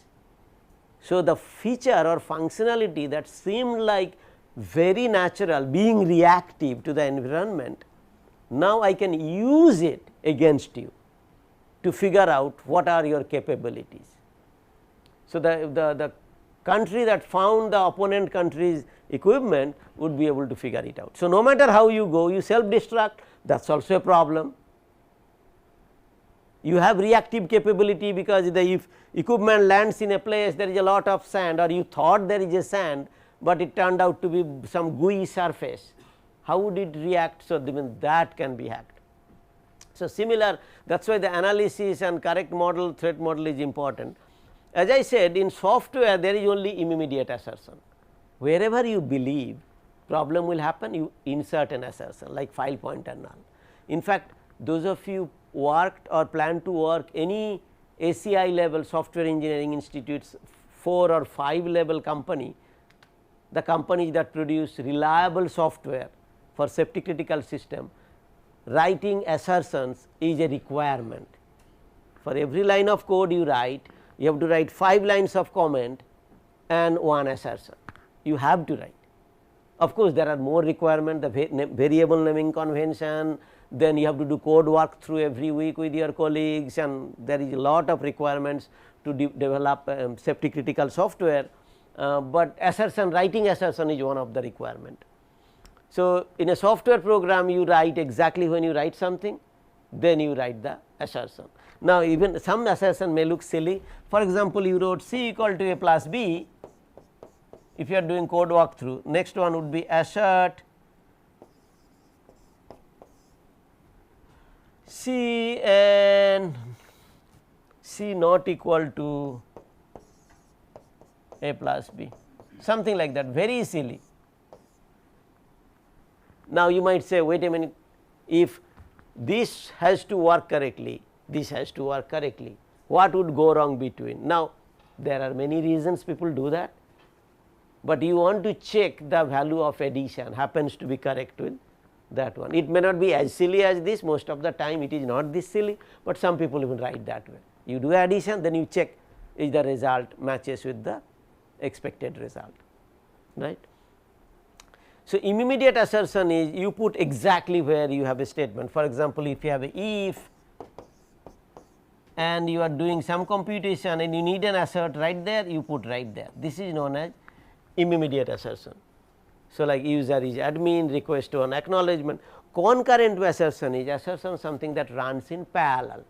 So, the feature or functionality that seemed like very natural, being reactive to the environment, now I can use it against you to figure out what are your capabilities. So, the country that found the opponent country's equipment would be able to figure it out. So, no matter how you go, you self destruct, that is also a problem. You have reactive capability, because if equipment lands in a place there is a lot of sand, or you thought there is a sand, but it turned out to be some gooey surface, how would it react? So, that can be hacked. So, similar, that is why the analysis and correct model, threat model is important. As I said, in software there is only immediate assertion. Wherever you believe problem will happen, you insert an assertion like file pointer null. In fact, those of you worked or plan to work any ACI level software engineering institutes 4 or 5 level company, the companies that produce reliable software for safety critical system, writing assertions is a requirement. For every line of code you write, you have to write 5 lines of comment and 1 assertion, you have to write. Of course, there are more requirements, the variable naming convention, then you have to do code work through every week with your colleagues, and there is a lot of requirements to develop safety critical software, but assertion, writing assertion is one of the requirement. So, in a software program you write exactly when you write something, then you write the assertion. Now, even some assertion may look silly. For example, you wrote C equal to A plus B, if you are doing code walkthrough, next one would be assert C and C not equal to A plus B, something like that, very silly. Now, you might say, wait a minute, if this has to work correctly, this has to work correctly, what would go wrong between? Now, there are many reasons people do that, but you want to check the value of addition happens to be correct with that one. It may not be as silly as this, most of the time it is not this silly, but some people even write that way. You do addition, then you check is the result matches with the expected result, right. So, immediate assertion is you put exactly where you have a statement. For example, if you have a if and you are doing some computation and you need an assert right there, you put right there. This is known as immediate assertion. So, like user is admin, request to an acknowledgement. Concurrent assertion is assertion something that runs in parallel.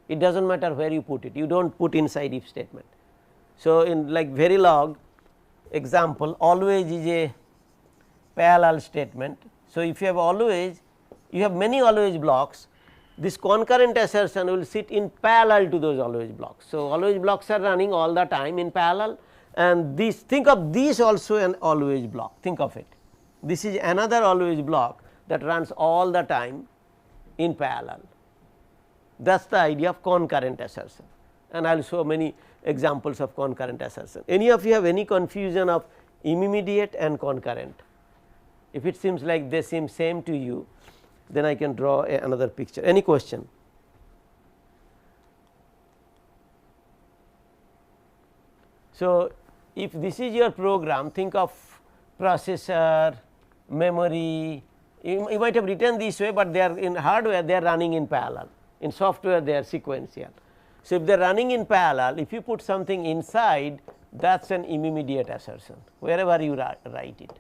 It does not matter where you put it, you do not put inside if statement. So, in like Verilog example, always is a parallel statement. So, if you have always, you have many always blocks, this concurrent assertion will sit in parallel to those always blocks. So, always blocks are running all the time in parallel, and this, think of this also an always block, think of it. This is another always block that runs all the time in parallel. That is the idea of concurrent assertion, and I will show many examples of concurrent assertion. Any of you have any confusion of immediate and concurrent? If it seems like they seem same to you, then I can draw another picture. Any question? So, if this is your program, think of processor, memory, you might have written this way, but they are in hardware they are running in parallel, in software they are sequential. So, if they are running in parallel, if you put something inside, that is an immediate assertion wherever you write it.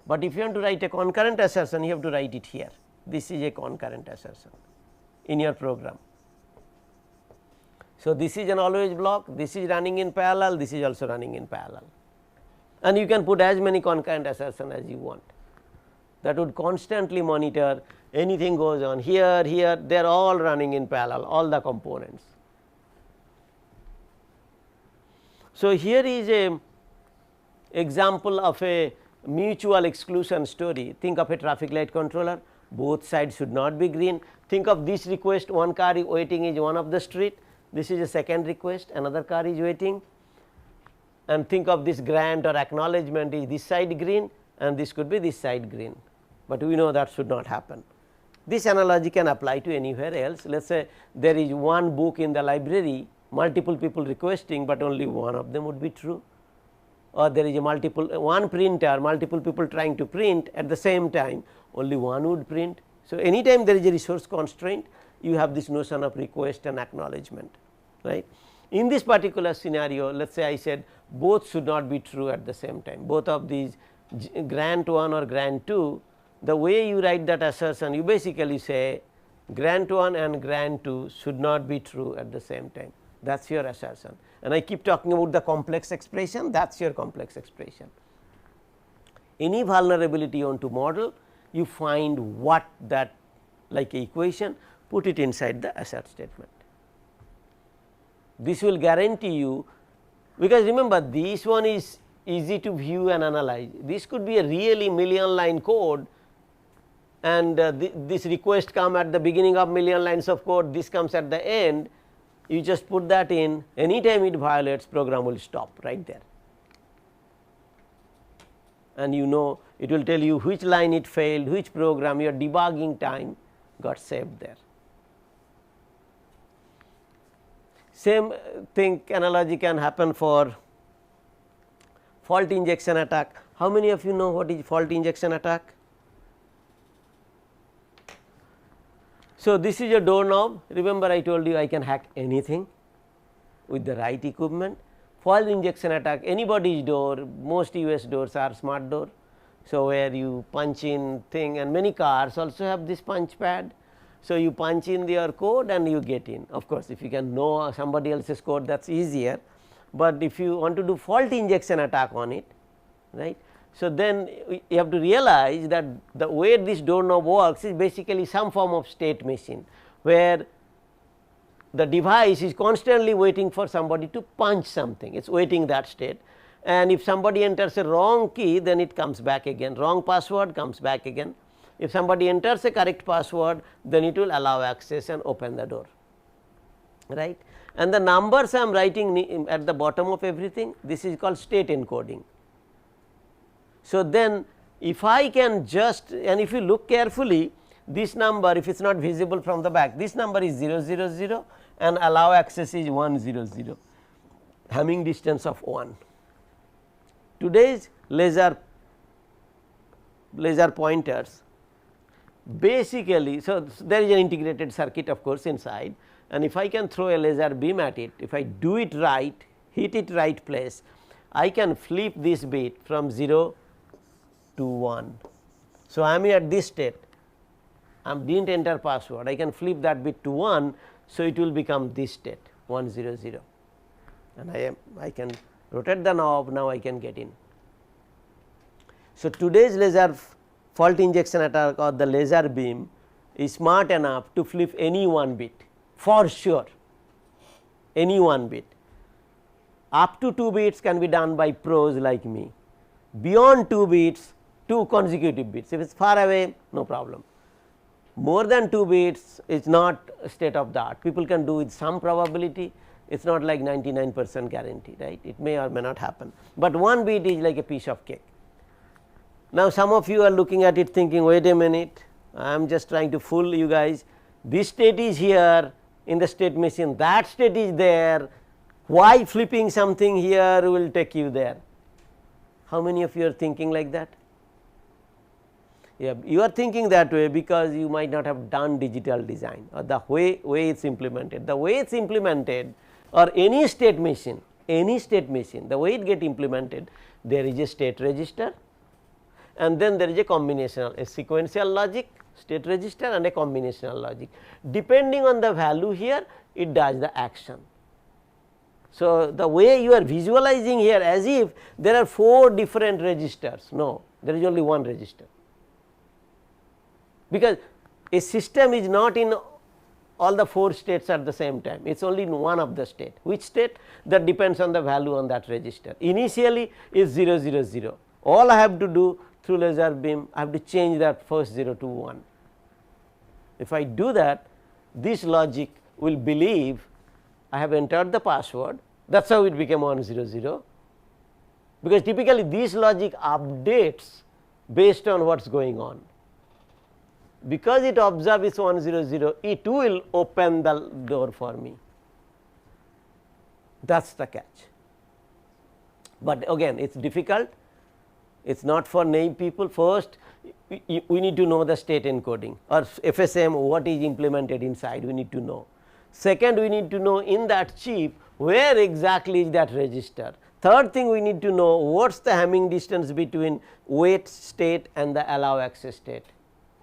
But if you want to write a concurrent assertion, you have to write it here. This is a concurrent assertion in your program. So, this is an always block, this is running in parallel, this is also running in parallel, and you can put as many concurrent assertion as you want. That would constantly monitor anything goes on here, here, they are all running in parallel, all the components. So, here is a example of a mutual exclusion story. Think of a traffic light controller, both sides should not be green. Think of this request, one car is waiting is one of the street, this is a second request, another car is waiting, and think of this grant or acknowledgement is this side green and this could be this side green, but we know that should not happen. This analogy can apply to anywhere else. Let us say there is one book in the library, multiple people requesting, but only one of them would be true, or there is a one printer, multiple people trying to print at the same time, only one would print. So, anytime there is a resource constraint, you have this notion of request and acknowledgement, right. In this particular scenario, let us say I said both should not be true at the same time, both of these grant 1 or grant 2, the way you write that assertion, you basically say grant 1 and grant 2 should not be true at the same time, that is your assertion. And I keep talking about the complex expression, that is your complex expression. Any vulnerability you want to model, you find what that like a equation, put it inside the assert statement. This will guarantee you, because remember this one is easy to view and analyze, this could be a really million line code, and this request come at the beginning of million lines of code, this comes at the end, you just put that in, anytime it violates, program will stop right there, and you know it will tell you which line it failed, which program, your debugging time got saved there. Same thing analogy can happen for fault injection attack. How many of you know what is fault injection attack? So, this is a doorknob, remember I told you I can hack anything with the right equipment. Fault injection attack, anybody's door, most US doors are smart door. So, where you punch in thing, and many cars also have this punch pad. So, you punch in your code and you get in. Of course, if you can know somebody else's code, that is easier, but if you want to do fault injection attack on it, right. So, then you have to realize that the way this doorknob works is basically some form of state machine, where the device is constantly waiting for somebody to punch something, it is waiting that state, and if somebody enters a wrong key, then it comes back again, wrong password comes back again. If somebody enters a correct password, then it will allow access and open the door, right. And the numbers I am writing at the bottom of everything, this is called state encoding. So, then if I can just, and if you look carefully, this number, if it is not visible from the back, this number is 000 and allow access is 100, having distance of 1. Today's laser pointers basically, so there is an integrated circuit of course inside, and if I can throw a laser beam at it, if I do it right, hit it right place, I can flip this bit from 0 to 1. So, I am at this state, I did not enter password, I can flip that bit to 1. So, it will become this state 100, and I can rotate the knob, now I can get in. So, today's laser fault injection attack or the laser beam is smart enough to flip any one bit for sure, any one bit. Up to 2 bits can be done by pros like me, beyond 2 bits, 2 consecutive bits, if it is far away no problem. More than 2 bits is not state of the art, people can do with some probability, it is not like 99% guarantee, right, it may or may not happen, but 1 bit is like a piece of cake. Now, some of you are looking at it thinking, wait a minute, I am just trying to fool you guys, this state is here in the state machine, that state is there, why flipping something here will take you there? How many of you are thinking like that? Yeah, you are thinking that way because you might not have done digital design or the way it is implemented. The way it is implemented, or any state machine, the way it get implemented, there is a state register and then there is a combinational, a sequential logic, state register and a combinational logic. Depending on the value here, it does the action. So, the way you are visualizing here as if there are 4 different registers, no, there is only one register, because a system is not in all the 4 states at the same time, it is only in one of the state. Which state? That depends on the value on that register. Initially is 0 0 0, all I have to do through laser beam, I have to change that first 0 to 1. If I do that, this logic will believe I have entered the password, that is how it became 100, because typically this logic updates based on what is going on. Because it observes is 100, it will open the door for me, that is the catch. But again it is difficult, it is not for naive people. First we need to know the state encoding or FSM, what is implemented inside, we need to know. Second, we need to know in that chip where exactly is that register. Third thing, we need to know what is the Hamming distance between wait state and the allow access state,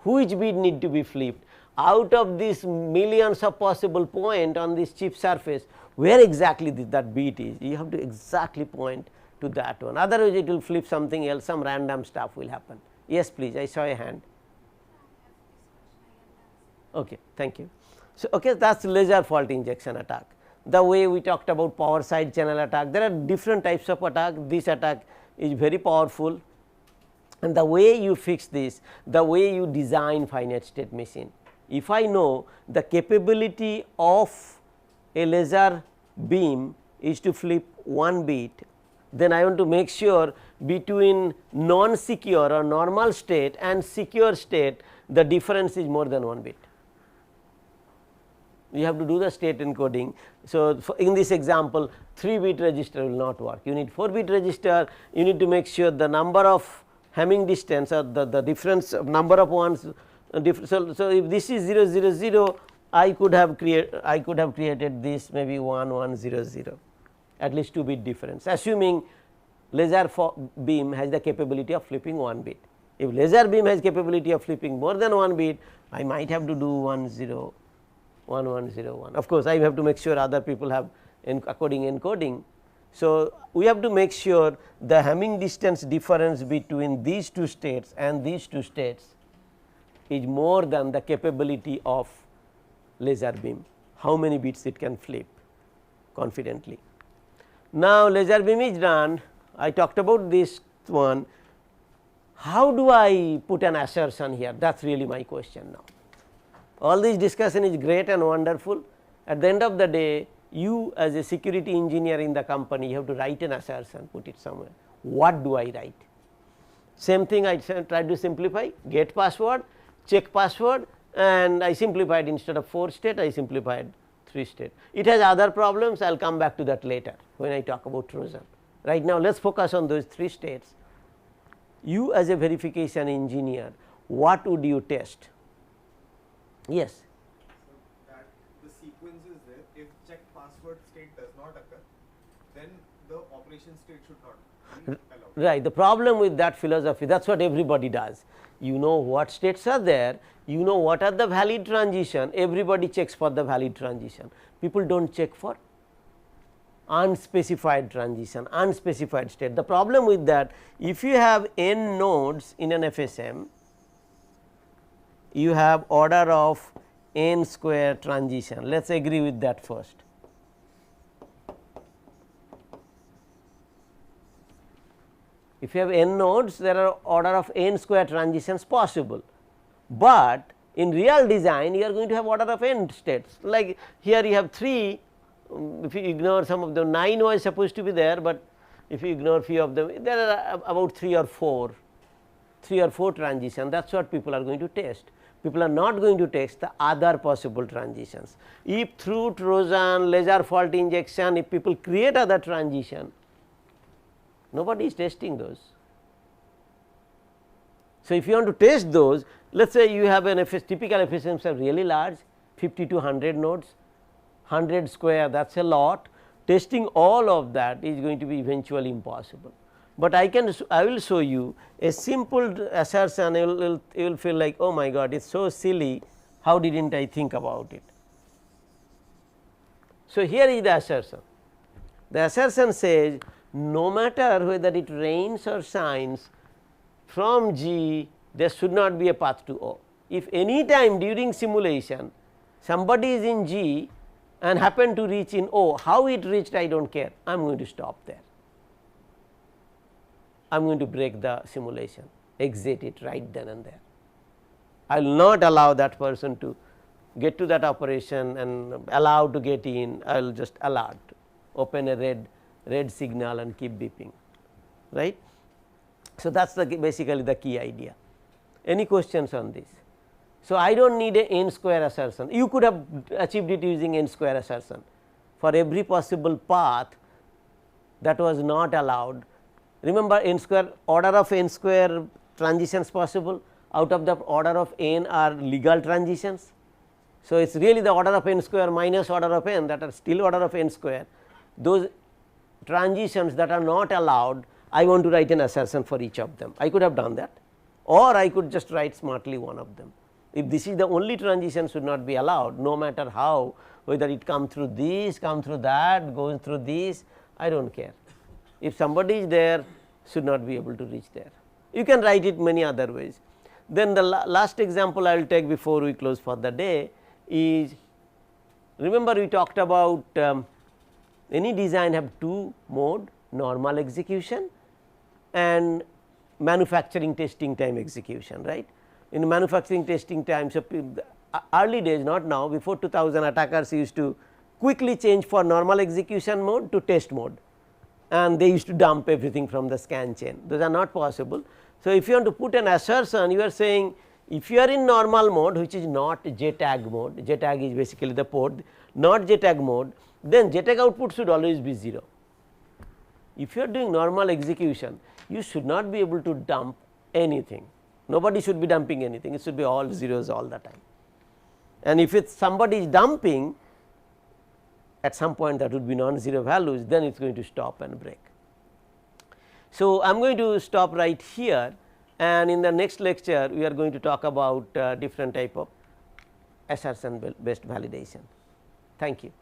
which bit need to be flipped. Out of these millions of possible point on this chip surface, where exactly that bit is, you have to exactly point to that one, otherwise it will flip something else, some random stuff will happen. Yes, please, I saw a hand. Okay, thank you. So, okay, that is laser fault injection attack. The way we talked about power side channel attack, there are different types of attack. This attack is very powerful, and the way you fix this, the way you design finite state machine. If I know the capability of a laser beam is to flip one bit, then I want to make sure between non-secure or normal state and secure state, the difference is more than one bit. You have to do the state encoding. So, in this example 3 bit register will not work, you need 4 bit register, you need to make sure the number of Hamming distance or the difference of number of ones. So, if this is 0 0 0, I could have created this maybe 1 1 0 0, at least 2 bit difference, assuming laser beam has the capability of flipping 1 bit. If laser beam has capability of flipping more than 1 bit, I might have to do 1 0 1 1 0 1. Of course, I have to make sure other people have according encoding. So, we have to make sure the Hamming distance difference between these 2 states and these 2 states is more than the capability of laser beam, how many bits it can flip confidently. Now, laser beam is done, I talked about this one. How do I put an assertion here? That is really my question now. All this discussion is great and wonderful. At the end of the day, you as a security engineer in the company, you have to write an assertion, put it somewhere. What do I write? Same thing I tried to simplify, get password, check password, and I simplified instead of 4 state, I simplified 3 state. It has other problems, I will come back to that later when I talk about Trojan. Right now, let us focus on those 3 states. You as a verification engineer, what would you test? Yes. So that the sequence is there. If check password state does not occur, then the operation state should not be allowed. Right. The problem with that philosophy, that is what everybody does. You know what states are there, you know what are the valid transition, everybody checks for the valid transition. People do not check for unspecified transition, unspecified state. The problem with that, if you have n nodes in an FSM, you have order of n square transition. Let us agree with that first. If you have n nodes, there are order of n square transitions possible, but in real design you are going to have order of n states. Like here you have 3, if you ignore some of the 9 was supposed to be there, but if you ignore few of them, there are about 3 or 4 transitions. That is what people are going to test. People are not going to test the other possible transitions. If through Trojan, laser fault injection, if people create other transition, nobody is testing those. So, if you want to test those, let us say you have an typical FSMs are really large, 50 to 100 nodes, 100 square, that is a lot. Testing all of that is going to be eventually impossible. But I will show you a simple assertion, you will feel like, oh my god, it is so silly, how didn't I think about it. So, here is the assertion, The assertion says no matter whether it rains or shines, from G there should not be a path to O. If any time during simulation somebody is in G and happen to reach in O, how it reached I do not care, I am going to stop there. I am going to break the simulation, exit it right then and there. I will not allow that person to get to that operation and allow to get in, I will just alert, open a red signal and keep beeping, right. So, that is the basically the key idea. Any questions on this? So, I do not need a n square assertion, you could have achieved it using n square assertion for every possible path that was not allowed. Remember n square, order of n square transitions possible, out of the order of n are legal transitions. So, it is really the order of n square minus order of n, that are still order of n square. Those transitions that are not allowed, I want to write an assertion for each of them. I could have done that, or I could just write smartly one of them. If this is the only transition should not be allowed, no matter how, whether it come through this, come through that, goes through this, I do not care. If somebody is there, should not be able to reach there. You can write it many other ways. Then the last example I will take before we close for the day is, remember we talked about any design have two mode, normal execution and manufacturing testing time execution, right. In manufacturing testing time, so early days, not now, before 2000 attackers used to quickly change for normal execution mode to test mode, and they used to dump everything from the scan chain. Those are not possible. So, if you want to put an assertion, you are saying if you are in normal mode, which is not JTAG mode, JTAG is basically the port, not JTAG mode, then JTAG output should always be 0. If you are doing normal execution, you should not be able to dump anything, nobody should be dumping anything, it should be all zeros all the time. And if it's somebody is dumping, at some point that would be non-zero values, then it is going to stop and break. So, I am going to stop right here, and in the next lecture we are going to talk about different type of assertion based validation. Thank you.